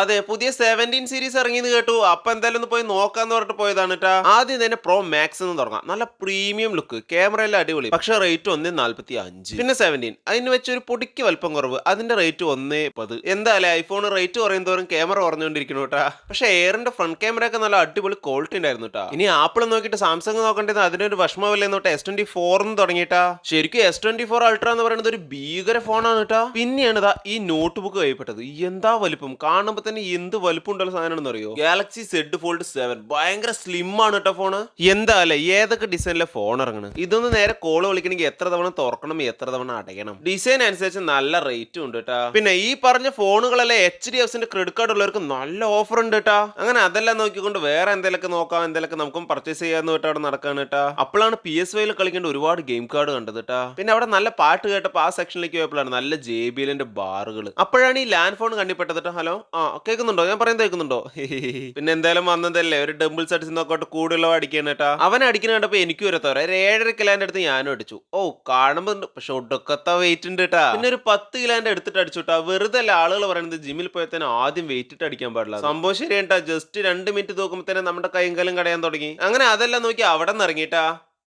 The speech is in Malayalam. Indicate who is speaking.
Speaker 1: അതെ, പുതിയ 17 സീരീസ് ഇറങ്ങിയെന്ന് കേട്ടു. അപ്പൊ എന്തായാലും ഒന്ന് പോയി നോക്കാന്ന് പറഞ്ഞിട്ട് പോയതാണ് ട്ടാ. ആദ്യം തന്നെ പ്രോ മാക്സ് എന്ന് തുടങ്ങാം. നല്ല പ്രീമിയം ലുക്ക്, ക്യാമറയെല്ലാം അടിപൊളി, പക്ഷെ റേറ്റ് 1.45. പിന്നെ 17 അതിന് വെച്ച് ഒരു പൊടിക്ക് വലിപ്പം കുറവ്, അതിന്റെ റേറ്റ് 1.10. എന്തായാലും ഐഫോൺ റേറ്റ് കുറയും തോറും ക്യാമറ കുറഞ്ഞുകൊണ്ടിരിക്കുന്നു കേട്ടാ. പക്ഷെ എയറിന്റെ ഫ്രണ്ട് ക്യാമറ ഒക്കെ നല്ല അടിപൊളി ക്വാളിറ്റി ഉണ്ടായിരുന്നു കേട്ടാ. ഇനി ആപ്പിൾ നോക്കിയിട്ട് സാംസങ് നോക്കേണ്ടത് അതിനൊരു വിഷമമില്ല എന്നോട്ട് S24 എന്ന് തുടങ്ങിയിട്ടാ. ശരിക്കും S24 അൾട്ര എന്ന് പറയുന്നത് ഒരു ഭീകര ഫോണാണ് കേട്ടാ. പിന്നെയാണ് ഇതാ ഈ നോട്ട് ബുക്ക് കൈപ്പെട്ടത്. എന്താ വലിപ്പം കാണുമ്പോൾ തന്നെ എന്ത് വലുപ്പമുള്ള സാധനമാണെന്ന് അറിയോ? ഗാലക്സി സെഡ് ഫോൾഡ് 7 ഭയങ്കര സ്ലിം ആണ് കേട്ടോ ഫോണ്. എന്താല്ലേ ഏതൊക്കെ ഡിസൈനിലെ ഫോൺ ഇറങ്ങണം. ഇതൊന്ന് നേരെ കോള് വിളിക്കണമെങ്കിൽ എത്ര തവണ തുറക്കണം, എത്ര തവണ അടയ്ക്കണം. ഡിസൈൻ അനുസരിച്ച് നല്ല റേറ്റും ഉണ്ട് കേട്ടാ. പിന്നെ ഈ പറഞ്ഞ ഫോണുകളെല്ലാം HDFCന്റെ ക്രെഡിറ്റ് കാർഡ് ഉള്ളവർക്ക് നല്ല ഓഫർ ഉണ്ട് കേട്ടാ. അങ്ങനെ അതെല്ലാം നോക്കിക്കൊണ്ട് വേറെ എന്തെങ്കിലുമൊക്കെ നോക്കാം, എന്തെങ്കിലുമൊക്കെ നമുക്കും പർച്ചേസ് ചെയ്യാന്ന് കേട്ടോ അവിടെ നടക്കാണ് കേട്ടാ. അപ്പോഴാണ് PS5 കളിക്കേണ്ട ഒരുപാട് ഗെയിം കാർഡ് കണ്ടത് കേട്ടാ. പിന്നെ അവിടെ നല്ല പാട്ട് കേട്ടപ്പോൾ ആ സെക്ഷനിലേക്ക് പോയപ്പോഴാണ് നല്ല JBLന്റെ ബാറുകൾ. അപ്പോഴാണ് ഈ ലാൻഡ് ഫോൺ കണ്ടിപ്പെട്ടത്. ഹലോ, കേൾക്കുന്നുണ്ടോ? ഞാൻ പറയുന്നത് കേൾക്കുന്നുണ്ടോ? പിന്നെ എന്തായാലും വന്നതല്ലേ, ഒരു ഡബിൾസ് അടിച്ച് നോക്കോട്ട് കൂടുതലുള്ള അടിക്കാൻ കേട്ടാ. അവൻ അടിക്കുന്ന കണ്ടപ്പോ എനിക്കും ഒരു തോര 7.5 കിലോന്റെ അടുത്ത് ഞാനും അടിച്ചു. കാണുമ്പോ പക്ഷെ ഒടുക്കത്തെ വെയിറ്റ് ഉണ്ട് കേട്ടാ. പിന്നെ ഒരു 10 കിലോന്റെ എടുത്തിട്ട് അടിച്ചുട്ടാ. വെറുതെ അല്ല ആളുകൾ പറയുന്നത് ജിമ്മിൽ പോയത്തേനെ ആദ്യം വെയിറ്റ് ഇട്ട് അടിക്കാൻ പാടില്ല. സംഭവം ശരിയാട്ടാ. ജസ്റ്റ് 2 മിനിറ്റ് നോക്കുമ്പോ തന്നെ നമ്മുടെ കൈയും കാലും കടയാൻ തുടങ്ങി. അങ്ങനെ അതെല്ലാം നോക്കി അവിടെ നിന്ന് ഇറങ്ങിട്ടാ.